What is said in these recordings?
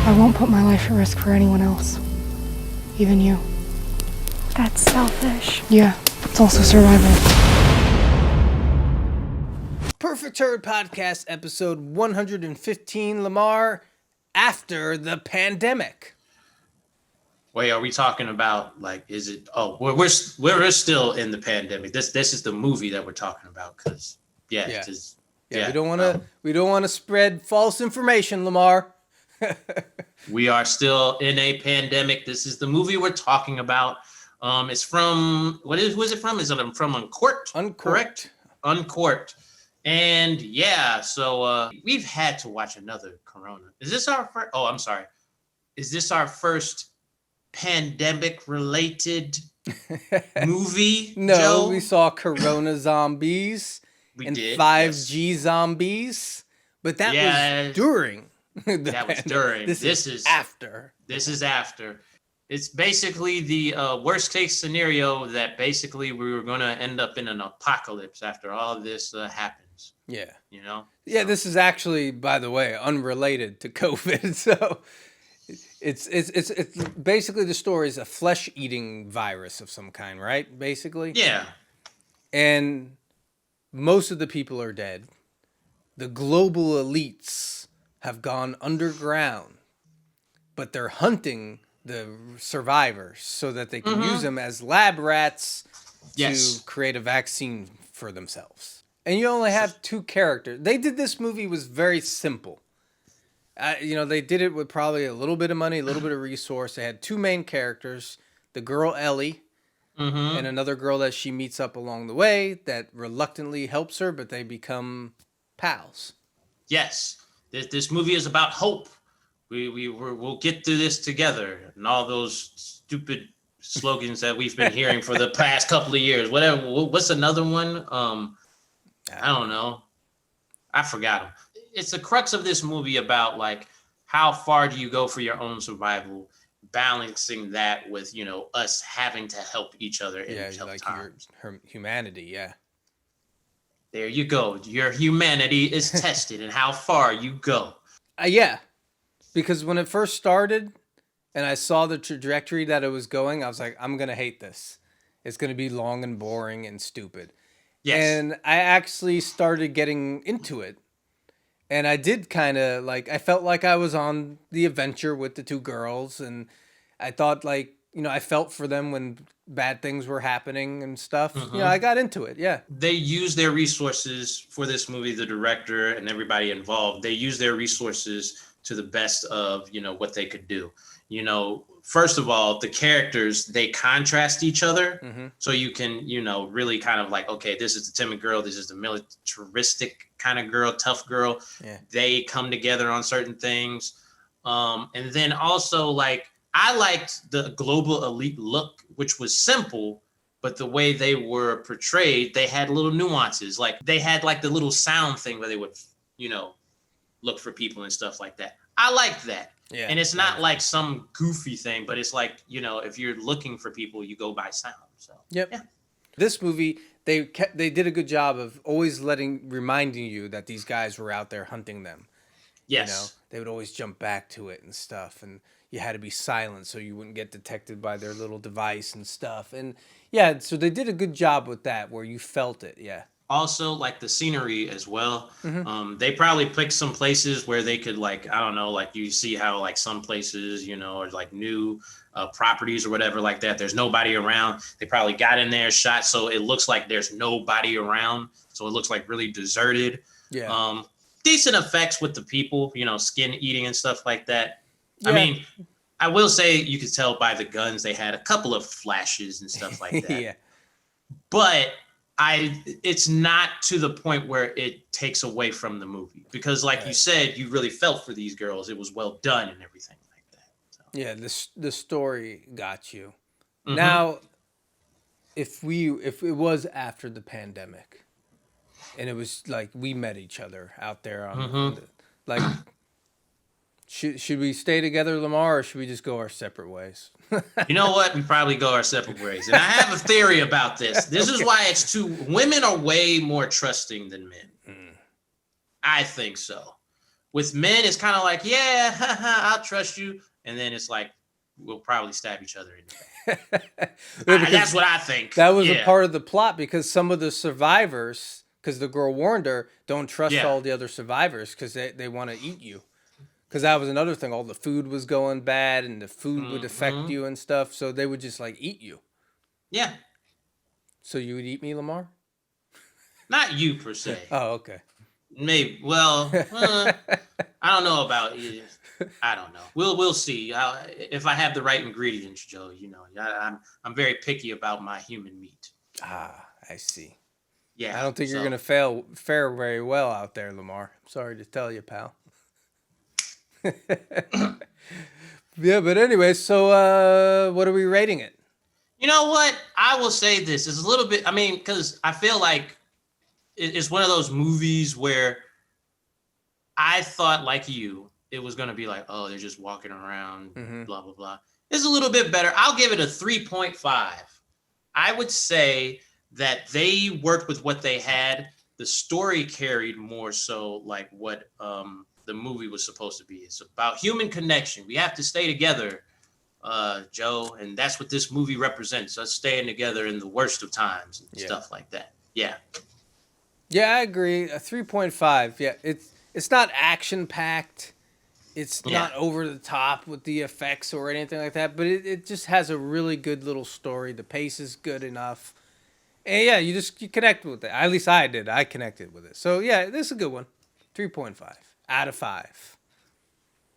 I won't put my life at risk for anyone else. Even you. That's selfish. Yeah, it's also survival. Perfect Turd Podcast, episode 115, Lamar, After the Pandemic. Wait, are we talking about is it? Oh, we're still in the pandemic. This is the movie that we're talking about because Yeah. We don't want to spread false information, Lamar. We are still in a pandemic. This is the movie we're talking about. It's from who is it from? Is it from Uncorked? Correct? Uncorked. And so we've had to watch another Corona. Is this our first? Oh, I'm sorry. Is this our first pandemic-related movie? No, Joe? we saw Corona zombies and did, 5G yes. zombies, but that was during. That was during. This is after. This is after. It's basically the worst case scenario that basically we were going to end up in an apocalypse after all of this happens. Yeah. You know? Yeah, this is actually, by the way, unrelated to COVID. So it's basically the story is a flesh-eating virus of some kind, right? Basically. Yeah. And most of the people are dead. The global elites have gone underground, but they're hunting the survivors so that they can use them as lab rats to create a vaccine for themselves. And you only have two characters. They did this movie was very simple. They did it with probably a little bit of money, a little bit of resource. They had two main characters, the girl Ellie and another girl that she meets up along the way that reluctantly helps her, but they become pals. Yes. This movie is about hope. We'll get through this together, and all those stupid slogans that we've been hearing for the past couple of years. Whatever. What's another one? I don't know. I forgot them. It's the crux of this movie about how far do you go for your own survival, balancing that with us having to help each other in tough times. Her humanity, yeah. There you go. Your humanity is tested, and how far you go. Yeah. Because when it first started and I saw the trajectory that it was going, I was like, I'm going to hate this. It's going to be long and boring and stupid. Yes. And I actually started getting into it. And I did kind of I felt like I was on the adventure with the two girls. And I thought I felt for them when bad things were happening and stuff. I got into it. Yeah. They use their resources for this movie, the director and everybody involved. They use their resources to the best of, what they could do. First of all, the characters, they contrast each other. So you can, really kind of okay, this is the timid girl. This is the militaristic kind of girl, tough girl. Yeah. They come together on certain things. And then also I liked the global elite look, which was simple, but the way they were portrayed, they had little nuances. They had the little sound thing where they would, look for people and stuff like that. I liked that. Yeah. And it's not some goofy thing, but it's if you're looking for people, you go by sound. So yep. Yeah. This movie, they did a good job of always reminding you that these guys were out there hunting them. Yes. They would always jump back to it and stuff, and you had to be silent so you wouldn't get detected by their little device and stuff. And yeah, so they did a good job with that where you felt it. Yeah. Also, the scenery as well. They probably picked some places where they could, I don't know, you see how, some places, are new properties or whatever like that. There's nobody around. They probably got in there, shot, so it looks like there's nobody around. So it looks really deserted. Yeah. Decent effects with the people, skin eating and stuff like that. Yeah. I mean, I will say you could tell by the guns they had a couple of flashes and stuff like that. Yeah. But it's not to the point where it takes away from the movie because you said, you really felt for these girls. It was well done and everything like that. So. Yeah. The story got you. Now, if it was after the pandemic and it was we met each other out there on should we stay together, Lamar, or should we just go our separate ways? You know what? We probably go our separate ways. And I have a theory about this. This is why women are way more trusting than men. I think so. With men, it's kind of like, yeah, I'll trust you. And then it's like, we'll probably stab each other in the back. That's what I think. That was a part of the plot, because some of the survivors, because the girl warned her, don't trust all the other survivors because they want to eat you. Because that was another thing. All the food was going bad and the food would affect you and stuff. So they would just like eat you. Yeah. So you would eat me, Lamar? Not you per se. Oh, okay. Maybe. Well, I don't know about you. I don't know. We'll see. If I have the right ingredients, Joe. You know, I'm very picky about my human meat. Ah, I see. Yeah. I don't think you're gonna fare very well out there, Lamar. I'm sorry to tell you, pal. Yeah, but anyway, so what are we rating it? You know what? I will say this. It's a little bit. I mean, because I feel like it's one of those movies where I thought, like you, it was going to be like, oh, they're just walking around, blah, blah, blah. It's a little bit better. I'll give it a 3.5. I would say that they worked with what they had. The story carried more so like what the movie was supposed to be. It's about human connection. We have to stay together, Joe. And that's what this movie represents, us staying together in the worst of times and stuff like that. Yeah. Yeah, I agree. A 3.5. Yeah, it's not action packed. It's not over the top with the effects or anything like that, but it just has a really good little story. The pace is good enough. And yeah, you connect with it. At least I did. I connected with it. So yeah, this is a good one. 3.5 out of 5.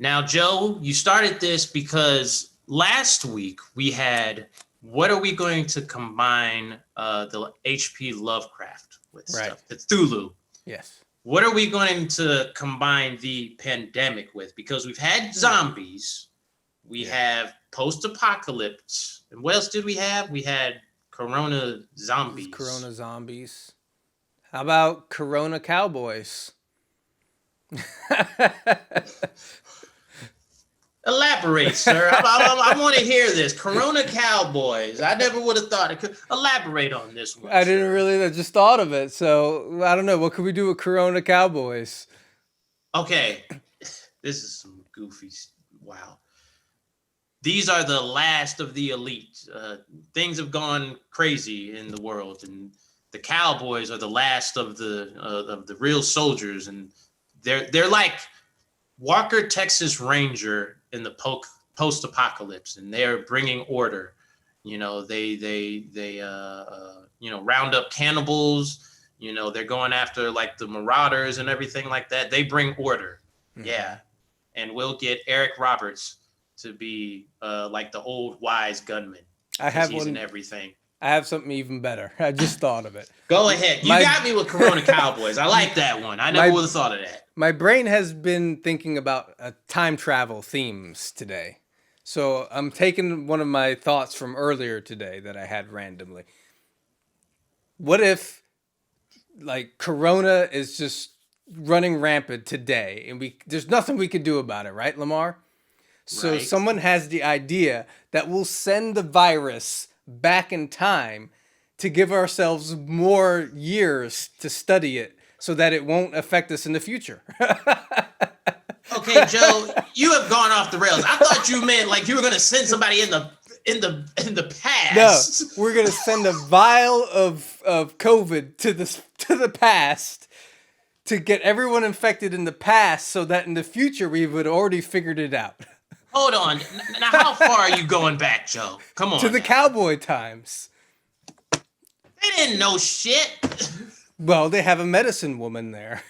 Now, Joe, you started this because last week we had, what are we going to combine the H.P. Lovecraft with stuff? Cthulhu. Yes. What are we going to combine the pandemic with? Because we've had zombies, we have post-apocalypse, and what else did we have? We had Corona zombies. Corona zombies. How about Corona Cowboys? Elaborate, sir. I want to hear this. Corona Cowboys. I never would have thought it could. Elaborate on this one. I didn't really. I just thought of it. So I don't know. What could we do with Corona Cowboys? Okay, this is some goofy. Wow. These are the last of the elite. Things have gone crazy in the world, and the Cowboys are the last of the real soldiers, and they're like Walker Texas Ranger in the post-apocalypse, and they are bringing order. You know, they round up cannibals. You know, they're going after like the marauders and everything like that. They bring order. Yeah. And we'll get Eric Roberts to be like the old wise gunman. I have he's one. in everything. I have something even better. I just thought of it. Go ahead. You got me with Corona Cowboys. I like that one. I never would have thought of that. My brain has been thinking about time travel themes today. So I'm taking one of my thoughts from earlier today that I had randomly. What if, like, Corona is just running rampant today, and there's nothing we could do about it, right, Lamar? So someone has the idea that we'll send the virus back in time to give ourselves more years to study it so that it won't affect us in the future. Okay, Joe, you have gone off the rails. I thought you meant like you were going to send somebody in the past. No, we're going to send a vial of COVID to the past to get everyone infected in the past so that in the future we would already figured it out. Hold on. Now, how far are you going back, Joe? Come on. To the cowboy times. They didn't know shit. Well, they have a medicine woman there.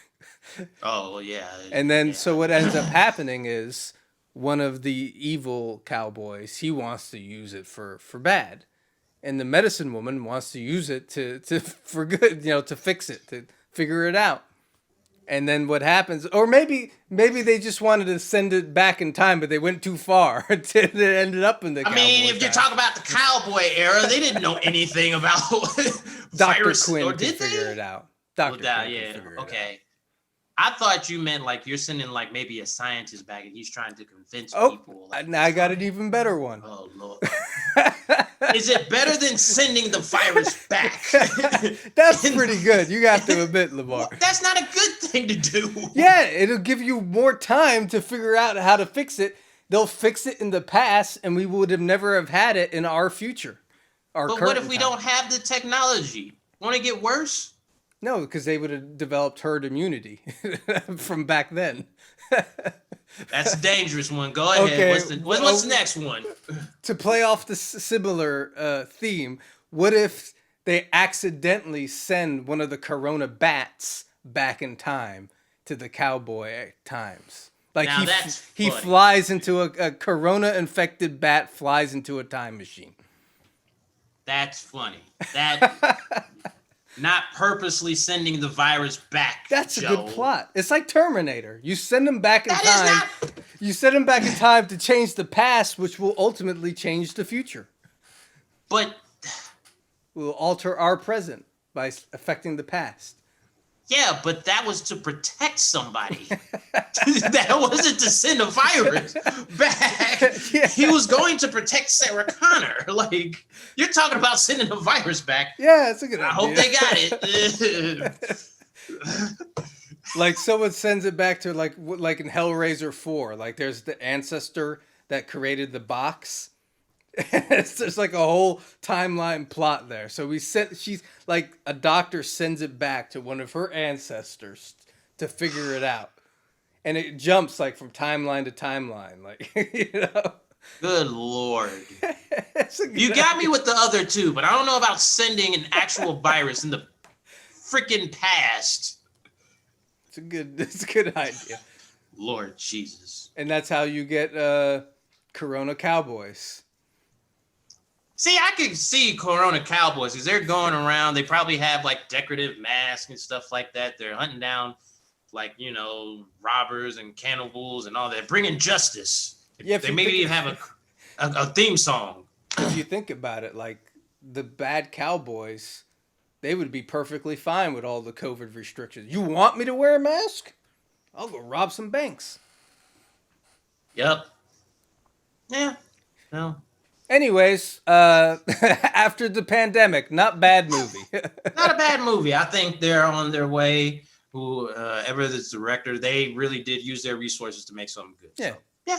Oh, yeah. And then, so what ends up happening is one of the evil cowboys, he wants to use it for bad. And the medicine woman wants to use it to for good, to fix it, to figure it out. And then what happens, or maybe they just wanted to send it back in time, but they went too far. It ended up in the cowboy if you talk about the cowboy era, they didn't know anything about Dr. virus. Quinn Or did figure they? it out. Dr. Quinn Yeah, figure it okay. I thought you meant like you're sending like maybe a scientist back and he's trying to convince out. people. Now I got an even better one. Oh, Lord. Is it better than sending the virus back? That's pretty good. You have to admit, Lamar. That's not a good thing to do. Yeah, it'll give you more time to figure out how to fix it. They'll fix it in the past, and we would have never have had it in our future. But what if we don't have the technology? Want to get worse? No, because they would have developed herd immunity from back then. That's a dangerous one. Go ahead. Okay, What's the next one? To play off the similar theme, what if they accidentally send one of the Corona bats back in time to the cowboy times? Like Now he flies into a Corona-infected bat flies into a time machine. That's funny. That not purposely sending the virus back. That's Joe. a good plot. It's like Terminator. You send them back in time. You send them back in time to change the past, which will ultimately change the future. But Will alter our present by affecting the past. yeah, but that was to protect somebody. That wasn't to send a virus back. Yeah. He was going to protect Sarah Connor. Like, you're talking about sending a virus back. Yeah, it's a good idea. I hope they got it. Like someone sends it back to like in Hellraiser 4. Like there's the ancestor that created the box. There's like a whole timeline plot there. So she's like a doctor sends it back to one of her ancestors to figure it out. And it jumps like from timeline to timeline. Like, you know. Good Lord. You got me with the other two, but I don't know about sending an actual virus in the freaking past. It's a good idea. Lord Jesus. And that's how you get Corona Cowboys. See, I can see Corona Cowboys because they're going around. They probably have like decorative masks and stuff like that. They're hunting down like, you know, robbers and cannibals and all that. Bringing justice. Yeah, they maybe even have a theme song. If you think about it, like the bad cowboys, they would be perfectly fine with all the COVID restrictions. You want me to wear a mask? I'll go rob some banks. Yep. Yeah. No. Anyways, After the Pandemic, not bad movie. Not a bad movie. I think they're on their way. Whoever the director, they really did use their resources to make something good. Yeah. So, yeah.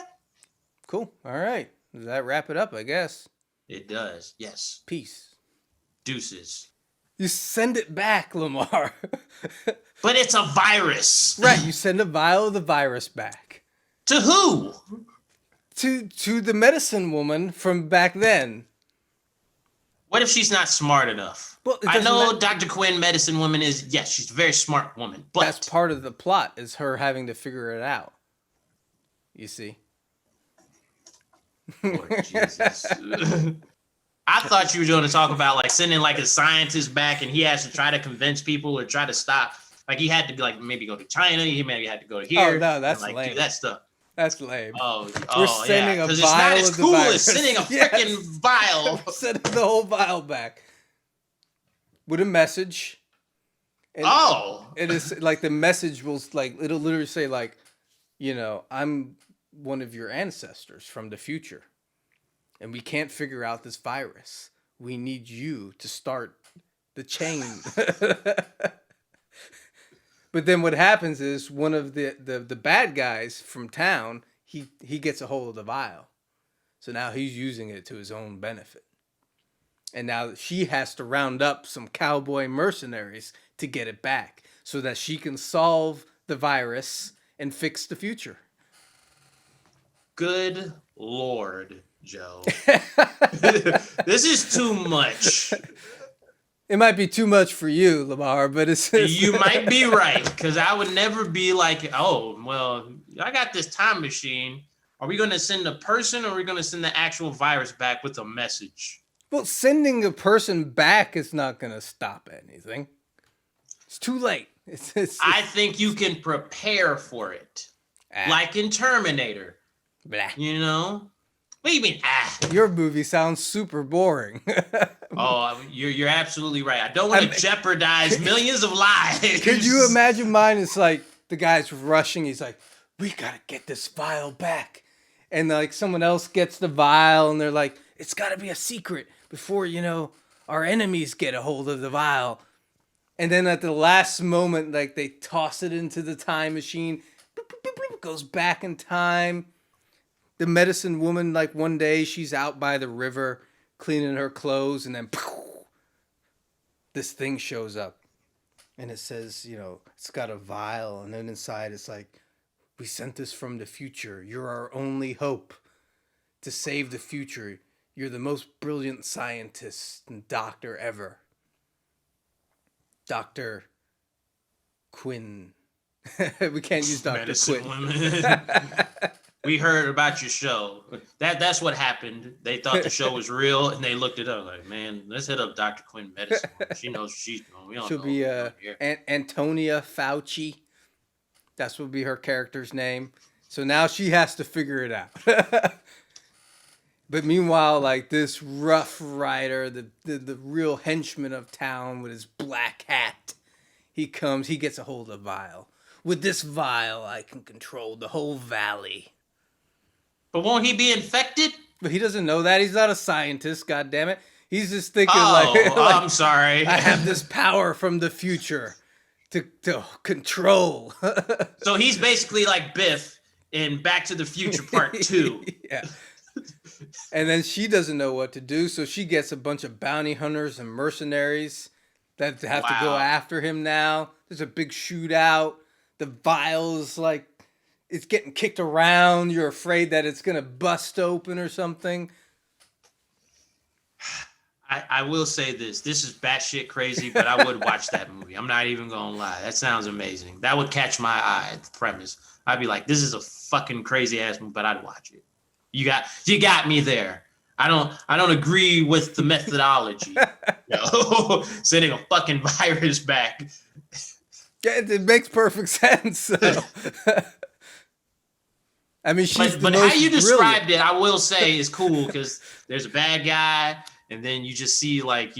Cool. All right. Does that wrap it up, I guess? It does. Yes. Peace. Deuces. You send it back, Lamar. But it's a virus. Right. You send a vial of the virus back. To who? To the medicine woman from back then. What if she's not smart enough? Well, it I doesn't know matter. Dr. Quinn, medicine woman, is, yes, she's a very smart woman, but That's part of the plot, is her having to figure it out. You see? Lord Jesus. I thought you were going to talk about like sending like a scientist back and he has to try to convince people or try to stop. Like he had to like maybe go to China. He maybe had to go to here. Oh, no, that's and, like, lame. do that stuff. That's lame. We're sending a because vial it's of not as the cool virus. as sending a Yes. freaking vial. Send the whole vial back. With a message. And it is like the message will like, it'll literally say like, you know, I'm one of your ancestors from the future. And we can't figure out this virus. We need you to start the chain. But then what happens is one of the bad guys from town, he gets a hold of the vial. So now he's using it to his own benefit. And now she has to round up some cowboy mercenaries to get it back so that she can solve the virus and fix the future. Good Lord, Joe. This is too much. It might be too much for you, Lamar, but it's You might be right, because I would never be like, oh, well, I got this time machine. Are we going to send a person or are we going to send the actual virus back with a message? Well, sending a person back is not going to stop anything. It's too late. I think you can prepare for it. Like in Terminator. Blah. You know? What do you mean, Your movie sounds super boring. Oh, you're absolutely right. I don't want to jeopardize millions of lives. Could you imagine mine? It's like the guy's rushing. He's like, we got to get this vial back. And like someone else gets the vial and they're like, it's got to be a secret before, our enemies get a hold of the vial. And then at the last moment, like, they toss it into the time machine, boop, boop, boop, boop, goes back in time. The medicine woman, like, one day she's out by the river cleaning her clothes, and then this thing shows up. And it says, it's got a vial, and then inside it's like, we sent this from the future. You're our only hope to save the future. You're the most brilliant scientist and doctor ever. Dr. Quinn. We can't use Dr. Medicine Quinn. women. We heard about your show. That's what happened. They thought the show was real, and they looked it up like, man, let's hit up Dr. Quinn Medicine woman. She knows what she's doing. We don't She'll know be what we're doing here. Antonia Fauci. That's what will be her character's name. So now she has to figure it out. But meanwhile, like, this Rough Rider, the real henchman of town with his black hat, he comes, he gets a hold of vial. With this vial, I can control the whole valley. But won't he be infected? But he doesn't know that. He's not a scientist, goddammit. He's just thinking I'm sorry. I have this power from the future to control. So he's basically like Biff in Back to the Future Part 2. Yeah. And then she doesn't know what to do, so she gets a bunch of bounty hunters and mercenaries that have to go after him now. There's a big shootout. The vial's like, it's getting kicked around. You're afraid that it's going to bust open or something. I will say this. This is batshit crazy, but I would watch that movie. I'm not even going to lie. That sounds amazing. That would catch my eye, the premise. I'd be like, this is a fucking crazy ass movie, but I'd watch it. You got me there. I don't agree with the methodology. Sending a fucking virus back. Yeah, it makes perfect sense. I mean, she's but how you described it, I will say, is cool because there's a bad guy, and then you just see like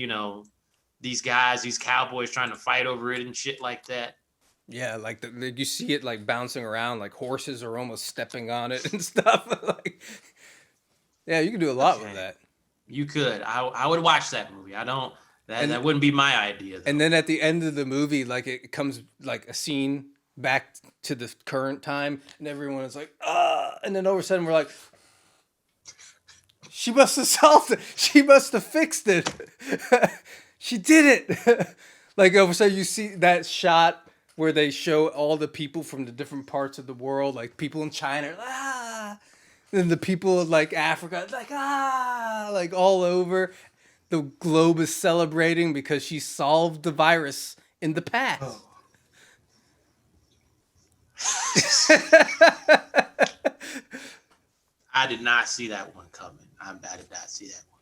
these guys, these cowboys trying to fight over it and shit like that. Yeah, like you see it like bouncing around, like horses are almost stepping on it and stuff. Like, yeah, you can do a lot with that. You could. I would watch that movie. I don't. That wouldn't be my idea, though. And then at the end of the movie, like it comes like a scene back to the current time, and everyone is like, ah, and then all of a sudden we're like, she must have solved it. She must have fixed it. She did it. Like all of a sudden you see that shot where they show all the people from the different parts of the world, like people in China, ah, and the people of like Africa, like ah, like all over. The globe is celebrating because she solved the virus in the past. Oh. I did not see that one coming. I did not see that one.